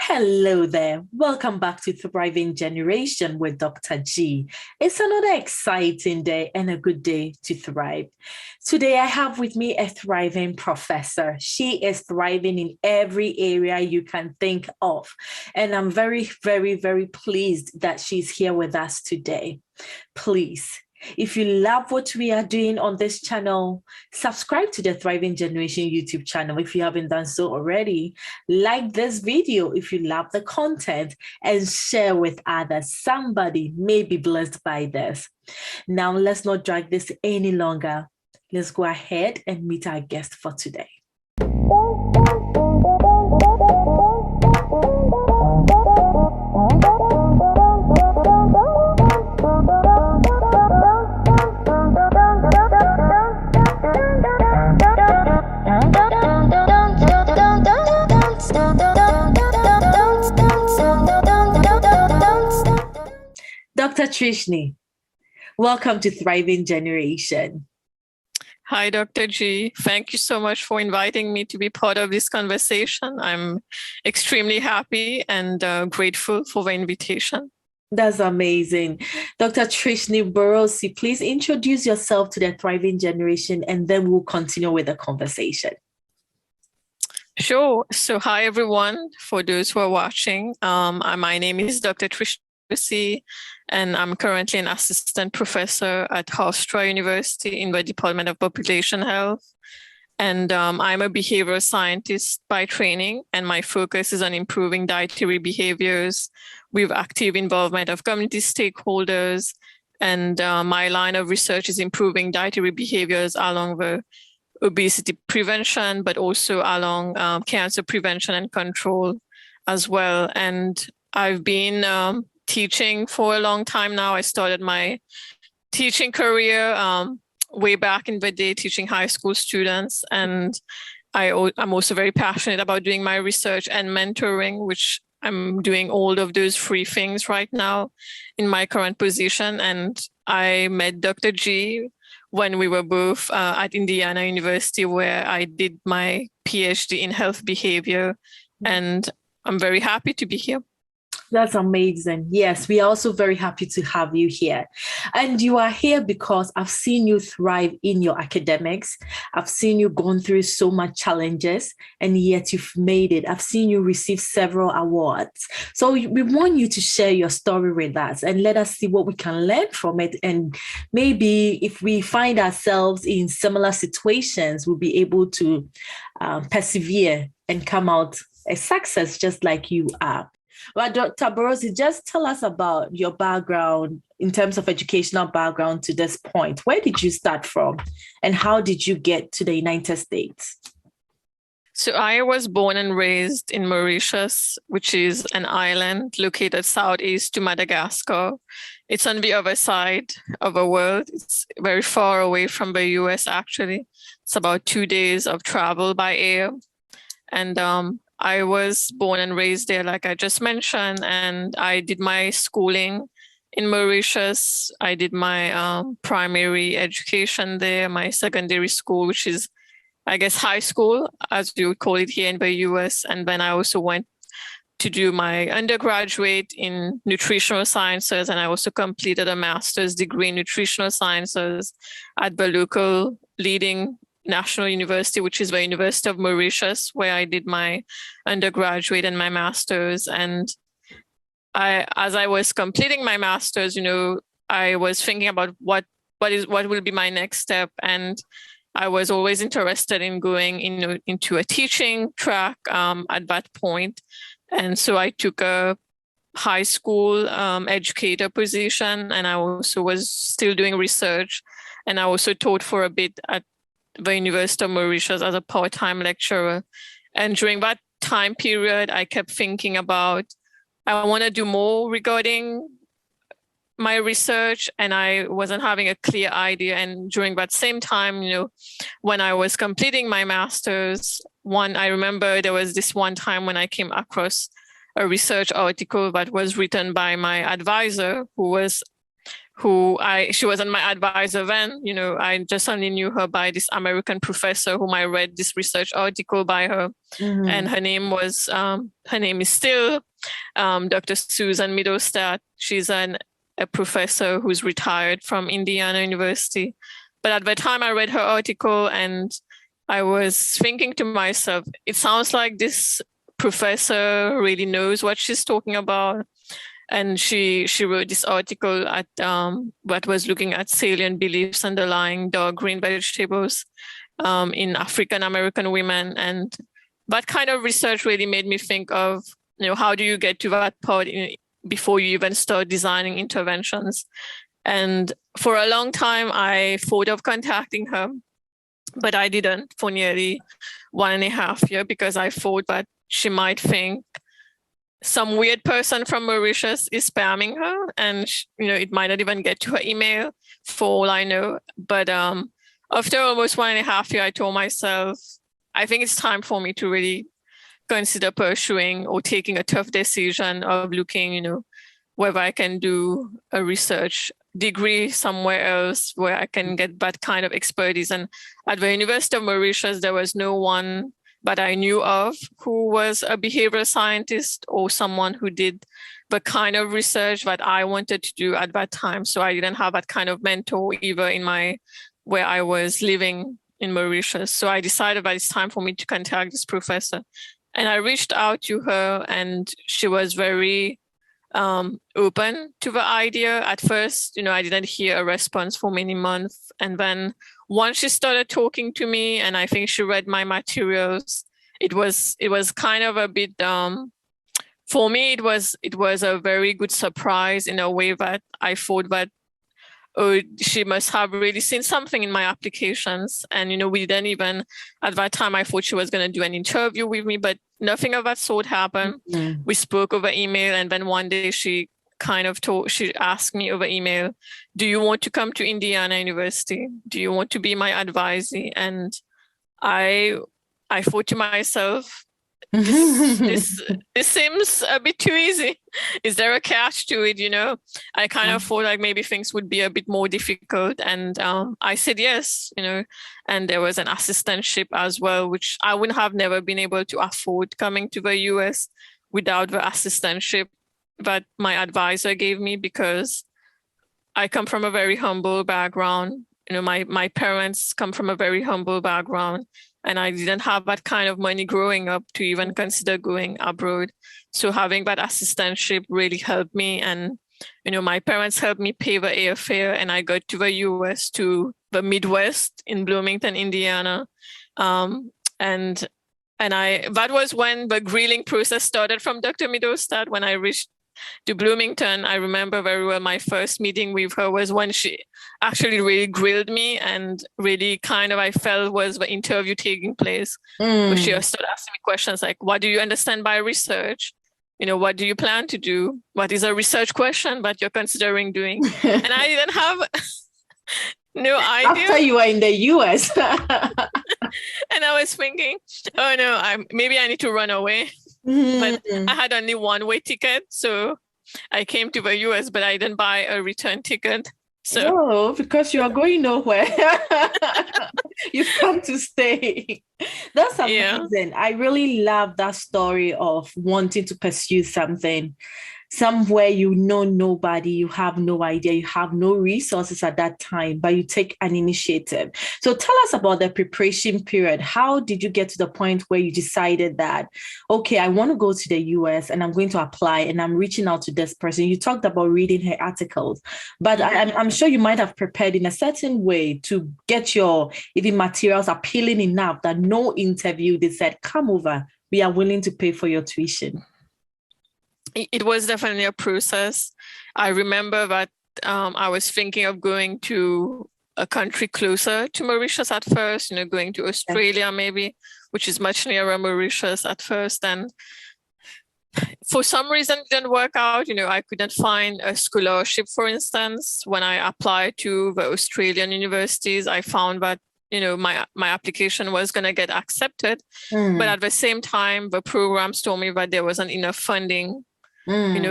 Hello there. Welcome back to Thriving Generation with Dr. G. It's another exciting day and a good day to thrive. Today, I have with me a thriving professor. She is thriving in every area you can think of. And I'm very, very, very pleased that she's here with us today. Please, if you love what we are doing on this channel, subscribe to the Thriving Generation YouTube channel if you haven't done so already. Like this video if you love the content and share with others. Somebody may be blessed by this. Now, let's not drag this any longer. Let's go ahead and meet our guest for today. Dr. Trishnee, welcome to Thriving Generation. Hi, Dr. G. Thank you so much for inviting me to be part of this conversation. I'm extremely happy and grateful for the invitation. That's amazing. Dr. Trishnee Bhurosy, please introduce yourself to the Thriving Generation and then we'll continue with the conversation. Sure. So hi, everyone. For those who are watching, my name is Dr. Trishnee Bhurosy, and I'm currently an assistant professor at Hofstra University in the Department of Population Health. And I'm a behavioral scientist by training, and my focus is on improving dietary behaviors with active involvement of community stakeholders. And my line of research is improving dietary behaviors along the obesity prevention, but also along cancer prevention and control as well. And I've been teaching for a long time now. I started my teaching career way back in the day, teaching high school students. And I'm also very passionate about doing my research and mentoring, which I'm doing all of those three things right now in my current position. And I met Dr. G when we were both at Indiana University, where I did my PhD in health behavior. And I'm very happy to be here. That's amazing. Yes, we are also very happy to have you here. And you are here because I've seen you thrive in your academics. I've seen you gone through so much challenges, and yet you've made it. I've seen you receive several awards. So we want you to share your story with us and let us see what we can learn from it. And maybe if we find ourselves in similar situations, we'll be able to persevere and come out a success just like you are. Well, Dr. Bhurosy, just tell us about your background in terms of educational background to this point. Where did you start from and how did you get to the United States? So I was born and raised in Mauritius, which is an island located southeast to Madagascar. It's on the other side of the world. It's very far away from the US, actually. It's about 2 days of travel by air. And I was born and raised there, like I just mentioned, and I did my schooling in Mauritius. I did my primary education there, my secondary school, which is, I guess, high school, as you would call it here in the US. And then I also went to do my undergraduate in nutritional sciences, and I also completed a master's degree in nutritional sciences at the local leading national university, which is the University of Mauritius, where I did my undergraduate and my master's. And as I was completing my master's, I was thinking about what will be my next step. And I was always interested in going into a teaching track at that point. And so I took a high school educator position, and I also was still doing research. And I also taught for a bit at the University of Mauritius as a part-time lecturer. And during that time period, I kept thinking about, I want to do more regarding my research, and I wasn't having a clear idea. And during that same time, when I was completing my master's, I remember there was this one time when I came across a research article that was written by my advisor, who was she wasn't my advisor then, I just only knew her by this American professor whom I read this research article by her. And her name is still Dr. Susan Middlestadt. She's a professor who's retired from Indiana University. But at the time I read her article and I was thinking to myself, it sounds like this professor really knows what she's talking about. And she wrote this article that was looking at salient beliefs underlying dark green vegetables in African American women. And that kind of research really made me think of, how do you get to that part before you even start designing interventions? And for a long time, I thought of contacting her, but I didn't for nearly 1.5 years because I thought that she might think some weird person from Mauritius is spamming her, and it might not even get to her email for all I know. But after almost 1.5 years, I told myself, I think it's time for me to really consider pursuing or taking a tough decision of looking, whether I can do a research degree somewhere else where I can get that kind of expertise. And at the University of Mauritius, there was no one that I knew of who was a behavioral scientist or someone who did the kind of research that I wanted to do at that time. So I didn't have that kind of mentor either where I was living in Mauritius. So I decided that it's time for me to contact this professor. And I reached out to her and she was very open to the idea. At first, I didn't hear a response for many months. And then once she started talking to me and I think she read my materials, it was kind of a bit, for me, it was a very good surprise in a way that I thought that, oh, she must have really seen something in my applications. And, we didn't even, at that time, I thought she was going to do an interview with me, but nothing of that sort happened. Mm-hmm. We spoke over email. And then one day she asked me over email, do you want to come to Indiana University? Do you want to be my advisee? And I thought to myself, this seems a bit too easy. Is there a catch to it? I kind of thought like maybe things would be a bit more difficult. And I said yes, and there was an assistantship as well, which I would have never been able to afford coming to the US without the assistantship that my advisor gave me, because I come from a very humble background. My parents come from a very humble background. And I didn't have that kind of money growing up to even consider going abroad. So having that assistantship really helped me. And, my parents helped me pay the airfare and I got to the US, to the Midwest in Bloomington, Indiana. And that was when the grilling process started from Dr. Middlestadt. When I reached to Bloomington, I remember very well my first meeting with her was when she actually really grilled me and really kind of, I felt, was the interview taking place. But she started asking me questions like, what do you understand by research? What do you plan to do? What is a research question that you're considering doing? And I didn't have no idea. After you were in the US. And I was thinking, oh no, maybe I need to run away. But I had only one-way ticket, so I came to the US, but I didn't buy a return ticket. So because you are going nowhere. You've come to stay. That's amazing. Yeah. I really love that story of wanting to pursue something somewhere nobody, you have no idea, you have no resources at that time, but you take an initiative. So tell us about the preparation period. How did you get to the point where you decided that, okay, I want to go to the US and I'm going to apply and I'm reaching out to this person? You talked about reading her articles, but I'm sure you might have prepared in a certain way to get your even materials appealing enough that no interview, they said, come over, we are willing to pay for your tuition. It was definitely a process. I remember that I was thinking of going to a country closer to Mauritius at first, going to Australia maybe, which is much nearer Mauritius at first. And for some reason, it didn't work out. I couldn't find a scholarship, for instance. When I applied to the Australian universities, I found that my application was going to get accepted. But at the same time, the programs told me that there wasn't enough funding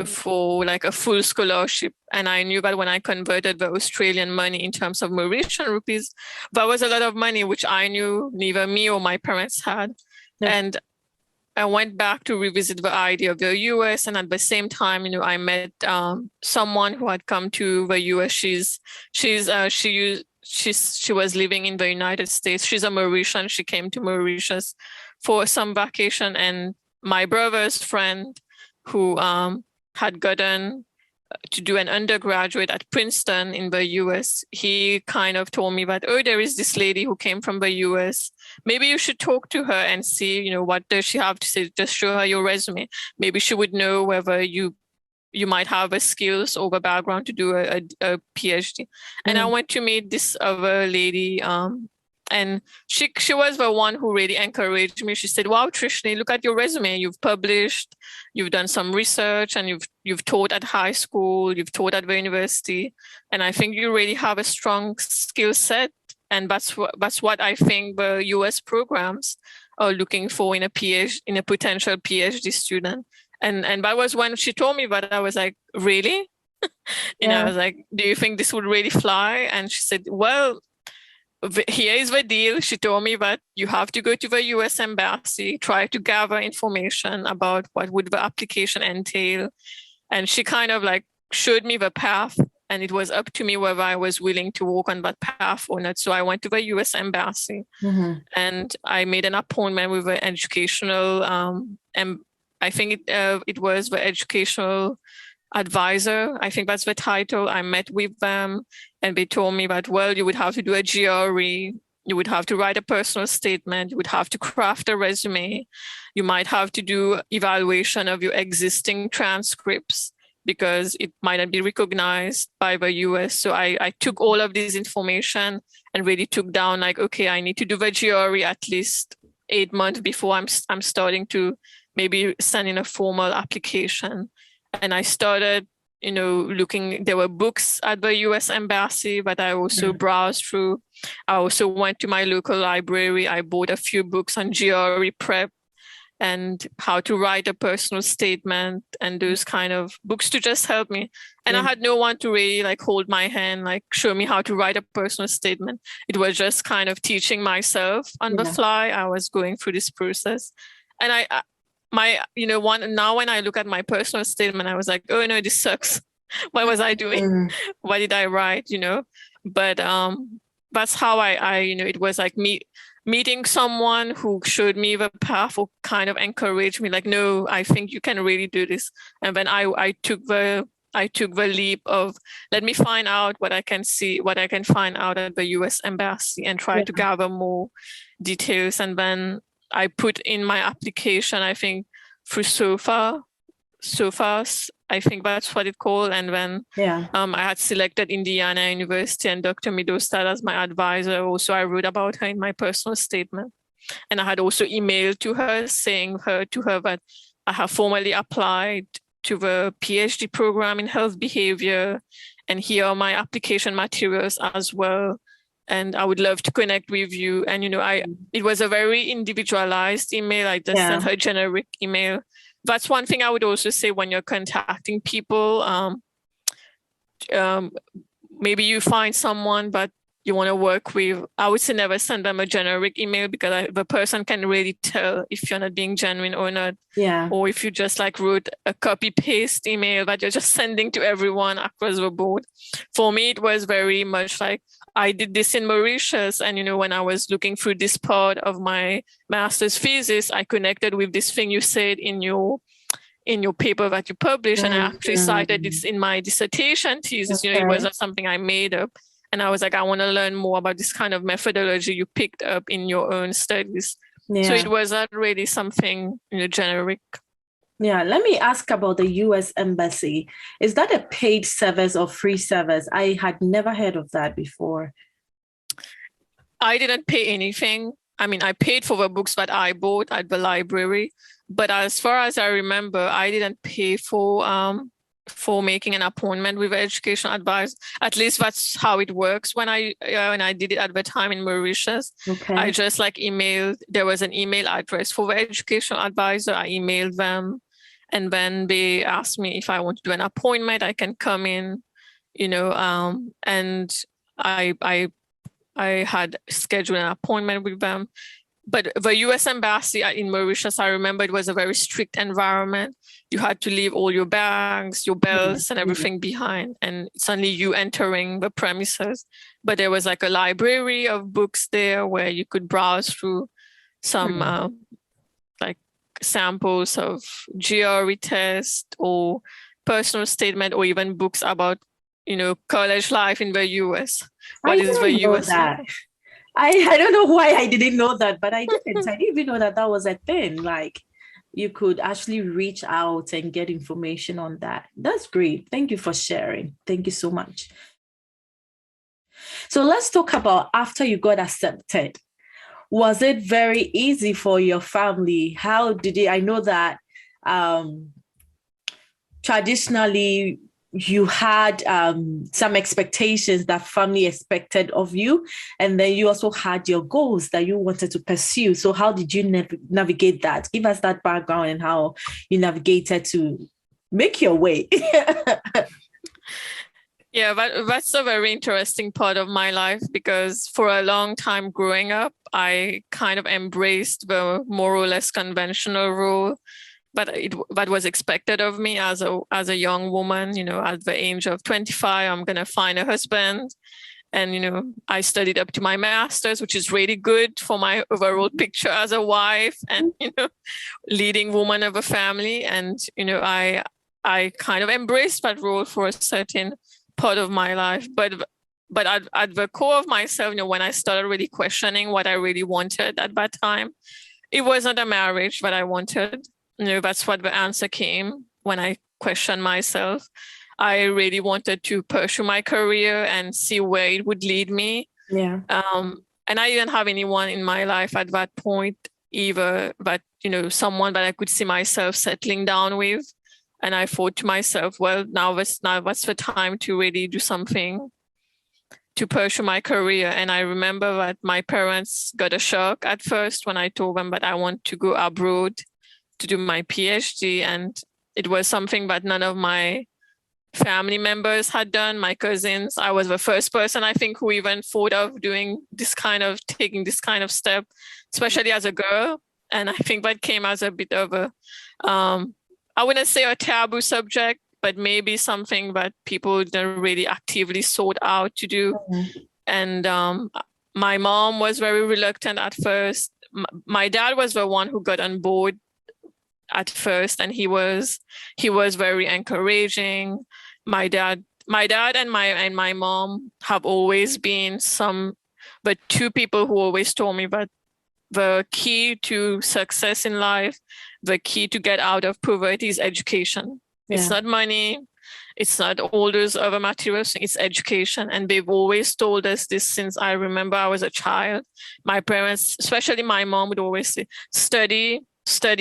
for like a full scholarship. And I knew that when I converted the Australian money in terms of Mauritian rupees, that was a lot of money, which I knew neither me or my parents had. Yeah. And I went back to revisit the idea of the US. And at the same time, I met someone who had come to the US. She was living in the United States. She's a Mauritian. She came to Mauritius for some vacation. And my brother's friend who had gotten to do an undergraduate at Princeton in the US, he kind of told me that, there is this lady who came from the US. Maybe you should talk to her and see, what does she have to say? Just show her your resume. Maybe she would know whether you might have the skills or the background to do a PhD. And I went to meet this other lady, and she was the one who really encouraged me. She said, "Wow, Trishnee, look at your resume. You've published, you've done some research, and you've taught at high school, you've taught at the university, and I think you really have a strong skill set. And that's what I think the US programs are looking for in a potential PhD student." And that was when she told me that. I was like, "Really?" I was like, "Do you think this would really fly?" And she said, "Well, here is the deal." She told me that you have to go to the US Embassy, try to gather information about what would the application entail. And she kind of like showed me the path, and it was up to me whether I was willing to walk on that path or not. So I went to the US Embassy and I made an appointment with an educational, and I think it was the educational advisor. I think that's the title. I met with them and they told me that, well, you would have to do a GRE, you would have to write a personal statement, you would have to craft a resume, you might have to do evaluation of your existing transcripts because it might not be recognized by the US. So I took all of this information and really took down like, okay, I need to do the GRE at least 8 months before I'm starting to maybe send in a formal application. And I started, looking. There were books at the US Embassy that I also browsed through. I also went to my local library. I bought a few books on GRE prep and how to write a personal statement and those kind of books to just help me. And I had no one to really like hold my hand, like show me how to write a personal statement. It was just kind of teaching myself on the fly. I was going through this process. And now when I look at my personal statement, I was like, oh no, this sucks. What was I doing? What did I write? But that's how I it was like meeting someone who showed me the path or kind of encouraged me like, no, I think you can really do this. And then I took the leap of, let me find out what I can find out at the US Embassy and try to gather more details. And then I put in my application, I think through SOFAS, I think that's what it's called. And then I had selected Indiana University and Dr. Midostad as my advisor. Also, I wrote about her in my personal statement. And I had also emailed to her saying to her that I have formally applied to the PhD program in health behavior. And here are my application materials as well. And I would love to connect with you. And, it was a very individualized email. I just sent her a generic email. That's one thing I would also say when you're contacting people. Maybe you find someone that you want to work with. I would say never send them a generic email because the person can really tell if you're not being genuine or not. Yeah. Or if you just like wrote a copy paste email that you're just sending to everyone across the board. For me, it was very much like, I did this in Mauritius. And, when I was looking through this part of my master's thesis, I connected with this thing you said in your paper that you published. And I actually cited this in my dissertation thesis. It wasn't something I made up. And I was like, I want to learn more about this kind of methodology you picked up in your own studies. Yeah. So it was not really something generic. Yeah, let me ask about the US Embassy. Is that a paid service or free service? I had never heard of that before. I didn't pay anything. I mean, I paid for the books that I bought at the library, but as far as I remember, I didn't pay for making an appointment with an educational advisor. At least that's how it works when I did it at the time in Mauritius. Okay. I just like emailed, there was an email address for the educational advisor. I emailed them And then they asked me if I want to do an appointment, I can come in, and I had scheduled an appointment with them. But the US Embassy in Mauritius, I remember it was a very strict environment. You had to leave all your bags, your belts, and everything behind, and it's only you entering the premises. But there was like a library of books there where you could browse through some like samples of GRE test or personal statement, or even books about, college life in the US. What is the US? I don't know why I didn't know that, but I didn't. I didn't even know that was a thing. Like, you could actually reach out and get information on that. That's great. Thank you for sharing. Thank you so much. So let's talk about after you got accepted. Was it very easy for your family? How did it? I know that traditionally you had some expectations that family expected of you, and then you also had your goals that you wanted to pursue. So how did you navigate that? Give us that background and how you navigated to make your way. Yeah, that's a very interesting part of my life, because for a long time growing up, I kind of embraced the more or less conventional role that was expected of me as a young woman. At the age of 25, I'm going to find a husband. And, I studied up to my master's, which is really good for my overall picture as a wife and, leading woman of a family. And, I kind of embraced that role for a certain part of my life. But at the core of myself, when I started really questioning what I really wanted at that time, it wasn't a marriage that I wanted. That's what the answer came when I questioned myself. I really wanted to pursue my career and see where it would lead me. Yeah. And I didn't have anyone in my life at that point either, but, someone that I could see myself settling down with. And I thought to myself, well, now that's the time to really do something to pursue my career. And I remember that my parents got a shock at first when I told them that I want to go abroad to do my PhD. And it was something that none of my family members had done, my cousins. I was the first person, I think, who even thought of taking this kind of step, especially as a girl. And I think that came as a bit of a, I wouldn't say a taboo subject, but maybe something that people didn't really actively sought out to do. Mm-hmm. And my mom was very reluctant at first. My dad was the one who got on board at first, and he was very encouraging. My dad and my mom have always been but two people who always told me that the key to success in life, the key to get out of poverty is education. Yeah. It's not money. It's not all those other materials. It's education. And they've always told us this since I remember I was a child. My parents, especially my mom, would always say, study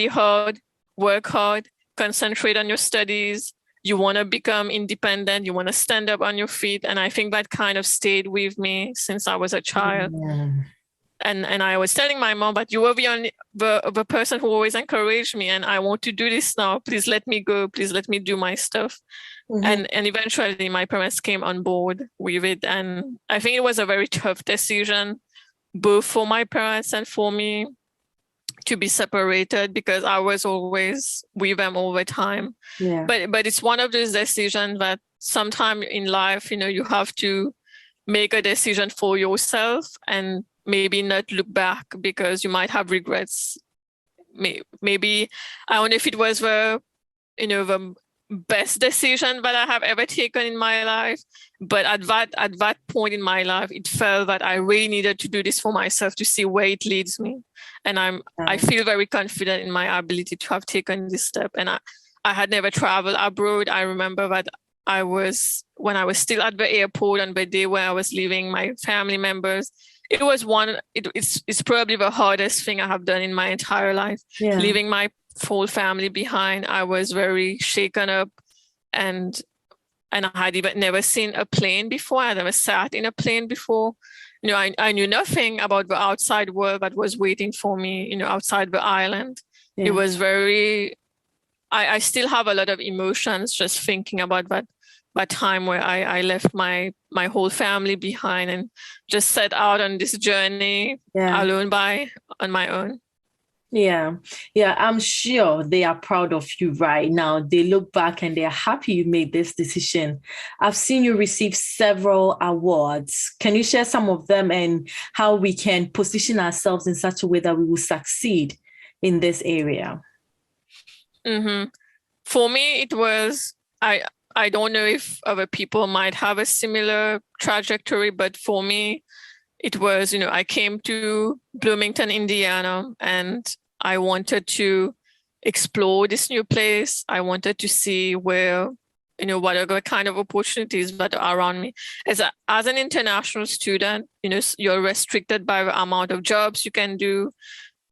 hard, work hard, concentrate on your studies. You want to become independent. You want to stand up on your feet. And I think that kind of stayed with me since I was a child. Yeah. And I was telling my mom, but you were the person who always encouraged me, and I want to do this now. Please let me go. Please let me do my stuff. Mm-hmm. And eventually my parents came on board with it. And I think it was a very tough decision, both for my parents and for me, to be separated, because I was always with them all the time. Yeah. But it's one of those decisions that sometime in life, you have to make a decision for yourself and maybe not look back, because you might have regrets. Maybe I don't know if it was the best decision that I have ever taken in my life, but at that point in my life, it felt that I really needed to do this for myself to see where it leads me. And I feel very confident in my ability to have taken this step. And I had never traveled abroad. I remember that when I was still at the airport on the day where I was leaving my family members, it's probably the hardest thing I have done in my entire life. Yeah. Leaving my full family behind. I was very shaken up, and I had even never seen a plane before. I never sat in a plane before. I knew nothing about the outside world that was waiting for me, outside the island. Yeah. It was very I still have a lot of emotions just thinking about that time where I left my whole family behind and just set out on this journey alone on my own. Yeah, I'm sure they are proud of you right now. They look back and they are happy you made this decision. I've seen you receive several awards. Can you share some of them and how we can position ourselves in such a way that we will succeed in this area? Mm-hmm. For me, it was, I don't know if other people might have a similar trajectory, but for me, it was, I came to Bloomington, Indiana, and I wanted to explore this new place. I wanted to see where, what other kind of opportunities that are around me. As an international student, you're restricted by the amount of jobs you can do,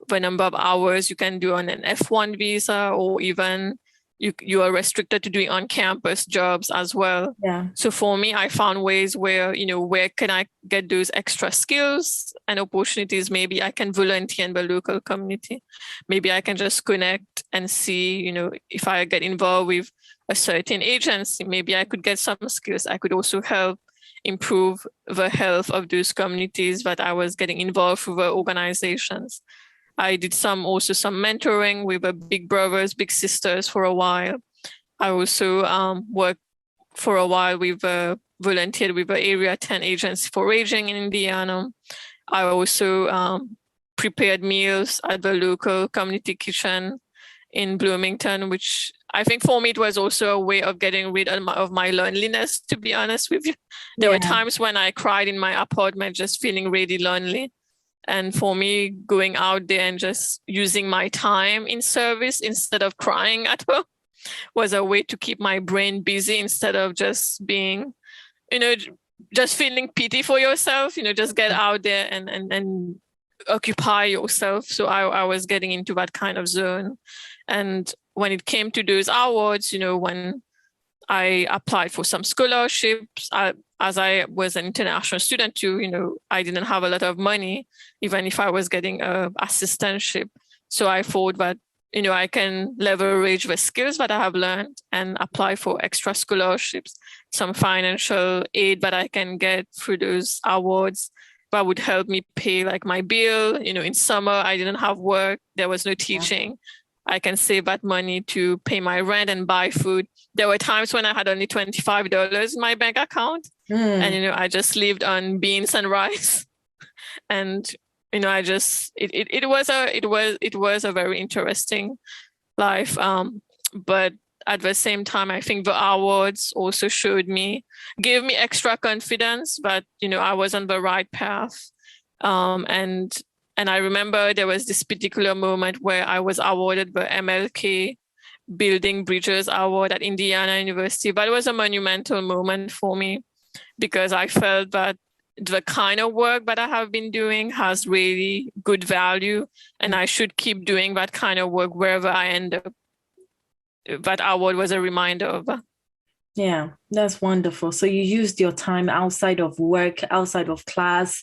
the number of hours you can do on an F1 visa, or even you are restricted to doing on-campus jobs as well. Yeah. So for me, I found ways where, where can I get those extra skills and opportunities? Maybe I can volunteer in the local community. Maybe I can just connect and see, if I get involved with a certain agency, maybe I could get some skills. I could also help improve the health of those communities that I was getting involved with the organizations. I did also some mentoring with the big brothers, big sisters for a while. I also worked for a while with volunteered with the Area 10 Agency for Aging in Indiana. I also prepared meals at the local community kitchen in Bloomington, which I think for me, it was also a way of getting rid of my loneliness, to be honest with you. There were times when I cried in my apartment, just feeling really lonely. And for me, going out there and just using my time in service instead of crying at home was a way to keep my brain busy instead of just being, just feeling pity for yourself, just get out there and occupy yourself. So I was getting into that kind of zone. And when it came to those awards, when I applied for some scholarships, as I was an international student too, I didn't have a lot of money, even if I was getting an assistantship. So I thought that, I can leverage the skills that I have learned and apply for extra scholarships, some financial aid that I can get through those awards that would help me pay like my bill. In summer, I didn't have work. There was no teaching. I can save that money to pay my rent and buy food. There were times when I had only $25 in my bank account, and I just lived on beans and rice. And I just it was a very interesting life. But at the same time, I think the awards also gave me extra confidence that I was on the right path. And I remember there was this particular moment where I was awarded the MLK Building Bridges Award at Indiana University. That was a monumental moment for me because I felt that the kind of work that I have been doing has really good value, and I should keep doing that kind of work wherever I end up. That award was a reminder of that. Yeah, that's wonderful. So you used your time outside of work, outside of class,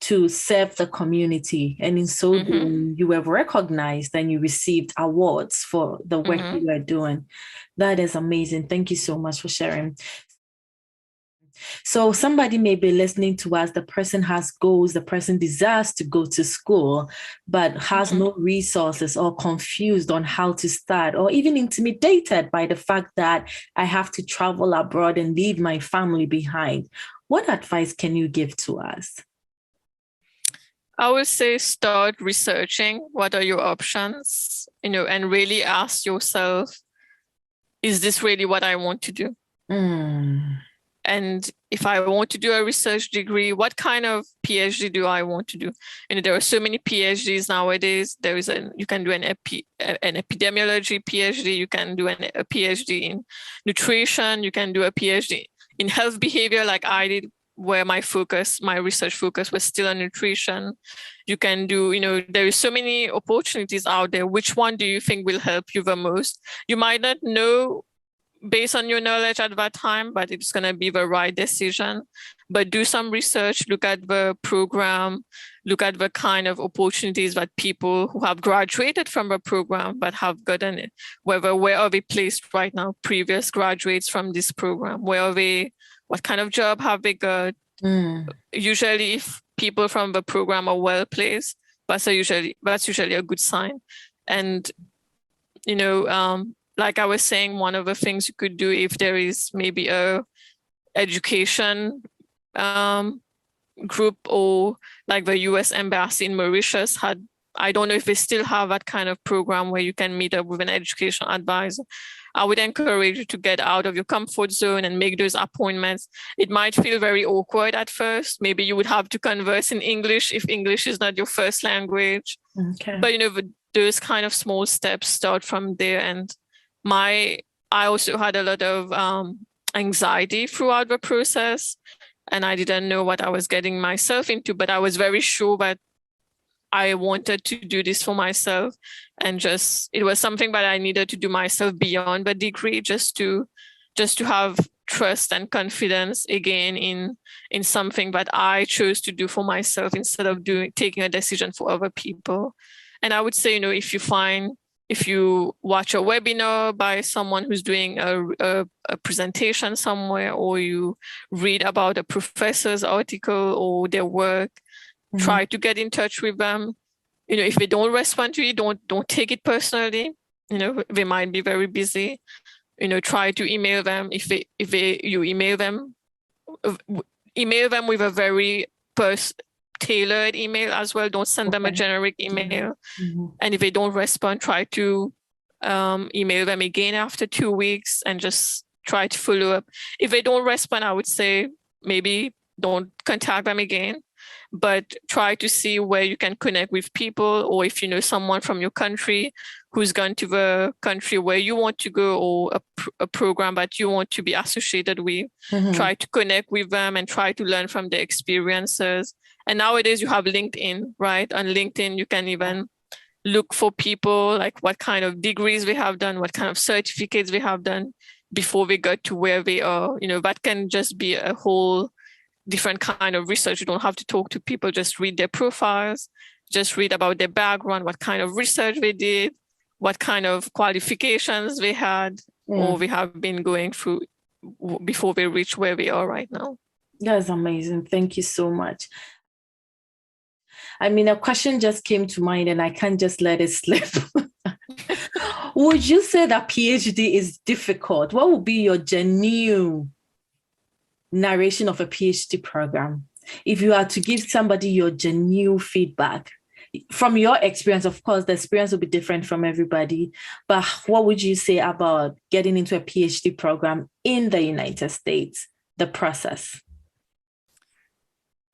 to serve the community. And in so doing, you were recognized and you received awards for the work you were doing. That is amazing. Thank you so much for sharing. So somebody may be listening to us, the person has goals, the person desires to go to school, but has no resources or confused on how to start, or even intimidated by the fact that I have to travel abroad and leave my family behind. What advice can you give to us? I would say start researching what are your options, and really ask yourself, is this really what I want to do? And if I want to do a research degree, what kind of PhD do I want to do? There are so many PhDs nowadays. You can do an epidemiology PhD. You can do a PhD in nutrition. You can do a PhD in health behavior, like I did, where my research focus was still on nutrition. You can do, there is so many opportunities out there. Which one do you think will help you the most? You might not know based on your knowledge at that time, but it's going to be the right decision. But do some research, look at the program, look at the kind of opportunities that people who have graduated from the program but have gotten it, where are they placed right now, previous graduates from this program, where are they, what kind of job have they got? Usually if people from the program are well placed, that's usually a good sign. And, you know, like I was saying, one of the things you could do if there is maybe a education group, or like the US Embassy in Mauritius had, I don't know if they still have that kind of program where you can meet up with an educational advisor. I would encourage you to get out of your comfort zone and make those appointments. It might feel very awkward at first. Maybe you would have to converse in English if English is not your first language. Okay. But, you know, those kind of small steps start from there. And I also had a lot of anxiety throughout the process, and I didn't know what I was getting myself into, but I was very sure that I wanted to do this for myself, and just, it was something that I needed to do myself beyond the degree, just to have trust and confidence again in something that I chose to do for myself instead of taking a decision for other people. And I would say, you know, if you watch a webinar by someone who's doing a presentation somewhere, or you read about a professor's article or their work, try to get in touch with them. You know, if they don't respond to you, don't take it personally. You know, they might be very busy. You know, try to email them. If you email them with a very tailored email as well. Don't send them a generic email. And if they don't respond, try to email them again after 2 weeks and just try to follow up. If they don't respond, I would say maybe don't contact them again, but try to see where you can connect with people, or if you know someone from your country who's gone to the country where you want to go, or a program that you want to be associated with, try to connect with them and try to learn from their experiences. And nowadays you have LinkedIn, right? On LinkedIn, you can even look for people, like what kind of degrees they have done, what kind of certificates they have done before they got to where they are. You know, that can just be a whole different kind of research. You don't have to talk to people, just read their profiles, just read about their background, what kind of research they did, what kind of qualifications they had, or they have been going through before they reach where they are right now. That's amazing. Thank you so much. I mean, a question just came to mind and I can't just let it slip. Would you say that PhD is difficult? What would be your genuine narration of a PhD program? If you had to give somebody your genuine feedback from your experience, of course, the experience will be different from everybody, but what would you say about getting into a PhD program in the United States, the process?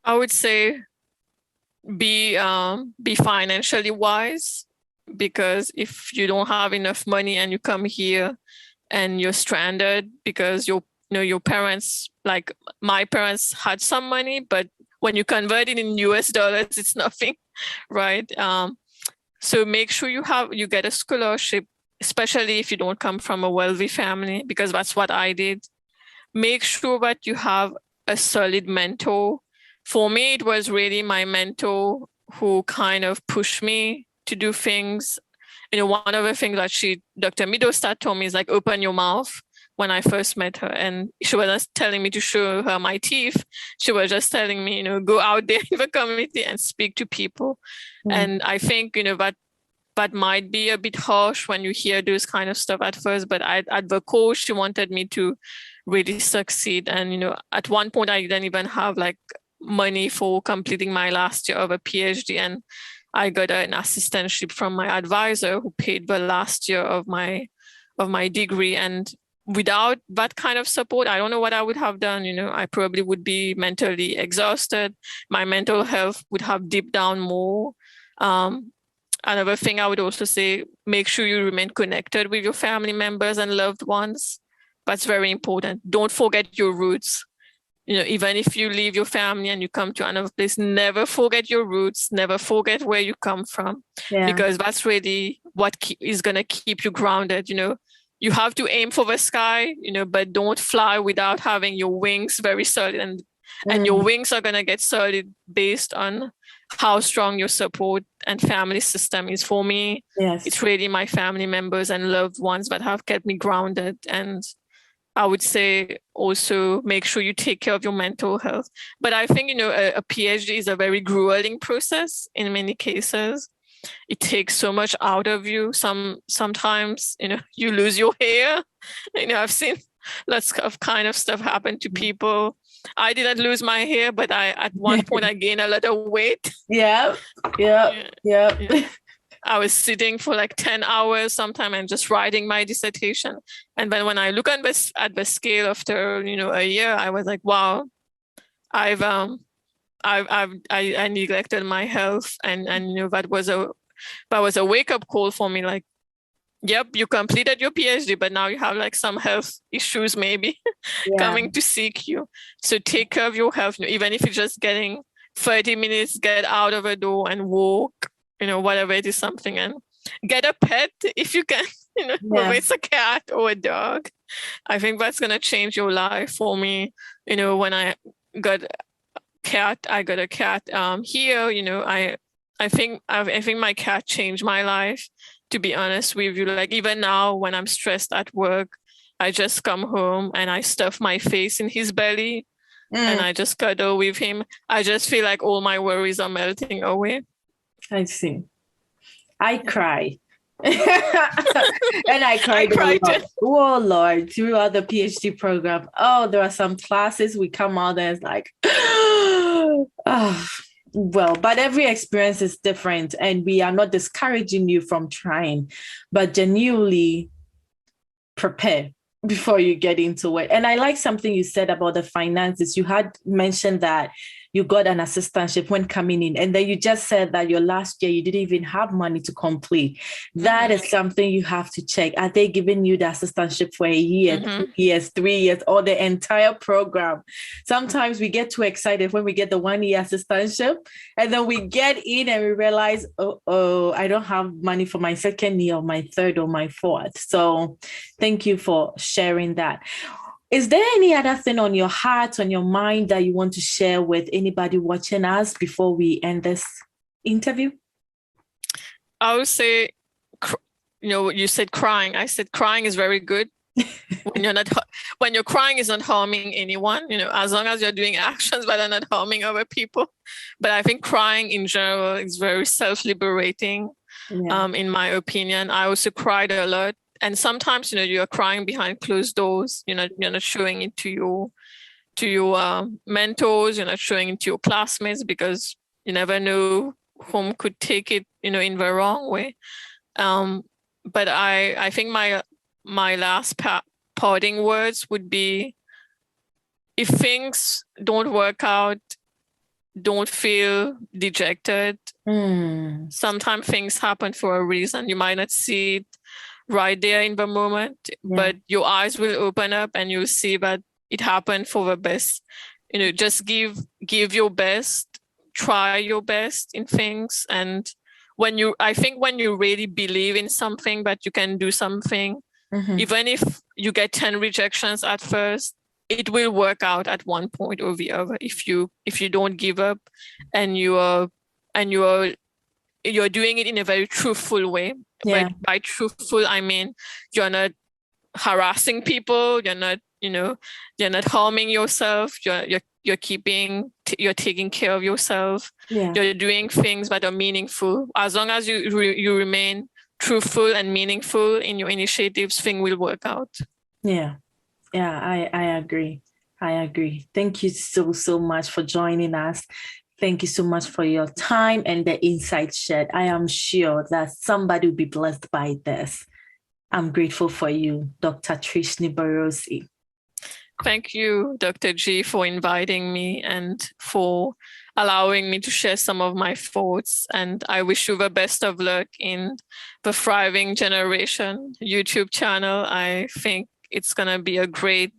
I would say be financially wise, because if you don't have enough money and you come here and you're stranded because your parents, like my parents, had some money, but when you convert it in US dollars, it's nothing, right? So make sure you get a scholarship, especially if you don't come from a wealthy family, because that's what I did. Make sure that you have a solid mentor. For me, it was really my mentor who kind of pushed me to do things. You know, one of the things that Dr. Midostad told me is like, open your mouth. When I first met her, and she was just telling me to show her my teeth. She was just telling me, you know, go out there in the community and speak to people. And I think, you know, that might be a bit harsh when you hear those kind of stuff at first, but at the core, she wanted me to really succeed. And, you know, at one point I didn't even have like money for completing my last year of a PhD, and I got an assistantship from my advisor who paid the last year of my degree. And without that kind of support, I don't know what I would have done. You know, I probably would be mentally exhausted. My mental health would have dipped down more. Another thing I would also say, make sure you remain connected with your family members and loved ones. That's very important. Don't forget your roots. You know, even if you leave your family and you come to another place, never forget your roots, never forget where you come from, because that's really what is going to keep you grounded. You know, you have to aim for the sky, but don't fly without having your wings very solid. And your wings are going to get solid based on how strong your support and family system is. For me, it's really my family members and loved ones that have kept me grounded. And I would say also make sure you take care of your mental health. But I think, a PhD is a very grueling process in many cases. It takes so much out of you. Sometimes, you lose your hair. I've seen lots of kind of stuff happen to people. I didn't lose my hair, but at one point I gained a lot of weight. Yeah. I was sitting for like 10 hours sometime and just writing my dissertation. And then when I look at the scale after, a year, I was like, wow, I neglected my health. And that was a wake-up call for me. Like, yep, you completed your PhD, but now you have like some health issues maybe coming to seek you. So take care of your health, even if you're just getting 30 minutes, get out of the door and walk, whatever it is, something, and get a pet if you can, whether it's a cat or a dog. I think that's going to change your life. For me, when I got a cat here, I think my cat changed my life, to be honest with you. Like, even now when I'm stressed at work, I just come home and I stuff my face in his belly and I just cuddle with him. I just feel like all my worries are melting away. I see. I cry. And I cried a lot. Oh Lord, throughout the PhD program. Oh, there are some classes we come out there, it's like, well, but every experience is different, and we are not discouraging you from trying, but genuinely prepare before you get into it. And I like something you said about the finances. You had mentioned that you got an assistantship when coming in, and then you just said that your last year you didn't even have money to complete. That is something you have to check. Are they giving you the assistantship for a year, 2 years, 3 years, or the entire program? Sometimes we get too excited when we get the 1 year assistantship, and then we get in and we realize, oh, I don't have money for my second year or my third or my fourth. So thank you for sharing that. Is there any other thing on your heart, on your mind that you want to share with anybody watching us before we end this interview? I would say, you said crying. I said crying is very good. When you're crying is not harming anyone, as long as you're doing actions that are not harming other people. But I think crying in general is very self-liberating, in my opinion. I also cried a lot. And sometimes, you're crying behind closed doors. You're not showing it to your mentors. You're not showing it to your classmates, because you never know whom could take it, in the wrong way. But I think my last parting words would be, if things don't work out, don't feel dejected. Sometimes things happen for a reason. You might not see it right there in the moment, but your eyes will open up and you'll see that it happened for the best. Just give your best, try your best in things. And I think when you really believe in something, that you can do something, even if you get 10 rejections at first, it will work out at one point or the other. If you don't give up and you're doing it in a very truthful way. By truthful, I mean you're not harassing people. You're not harming yourself. You're taking care of yourself. You're doing things that are meaningful. As long as you remain truthful and meaningful in your initiatives, things will work out. I agree. Thank you so much for joining us. Thank you so much for your time and the insight shared. I am sure that somebody will be blessed by this. I'm grateful for you, Dr. Trishnee Bhurosy. Thank you, Dr. G, for inviting me and for allowing me to share some of my thoughts. And I wish you the best of luck in the Thriving Generation YouTube channel. I think it's going to be a great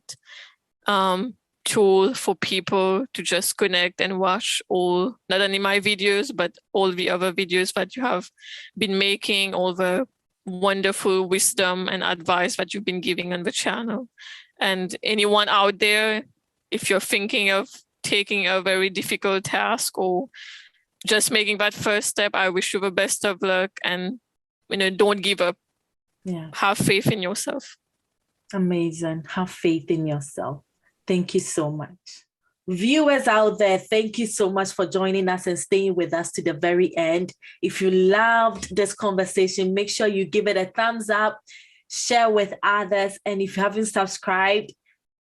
tool for people to just connect and watch not only my videos, but all the other videos that you have been making, all the wonderful wisdom and advice that you've been giving on the channel. And anyone out there, if you're thinking of taking a very difficult task or just making that first step, I wish you the best of luck, and don't give up. Yeah. Have faith in yourself. Amazing. Have faith in yourself. Thank you so much. Viewers out there, thank you so much for joining us and staying with us to the very end. If you loved this conversation, make sure you give it a thumbs up, share with others, and if you haven't subscribed,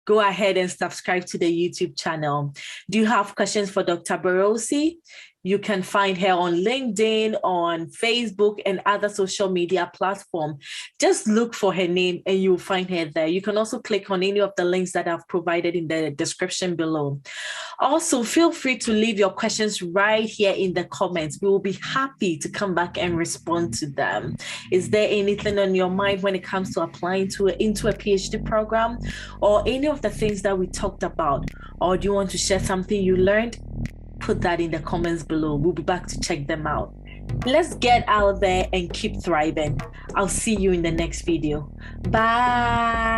go ahead and subscribe to the YouTube channel. Do you have questions for Dr. Bhurosy? You can find her on LinkedIn, on Facebook, and other social media platforms. Just look for her name and you'll find her there. You can also click on any of the links that I've provided in the description below. Also, feel free to leave your questions right here in the comments. We will be happy to come back and respond to them. Is there anything on your mind when it comes to applying into a PhD program, or any of the things that we talked about? Or do you want to share something you learned? Put that in the comments below. We'll be back to check them out. Let's get out there and keep thriving. I'll see you in the next video. Bye.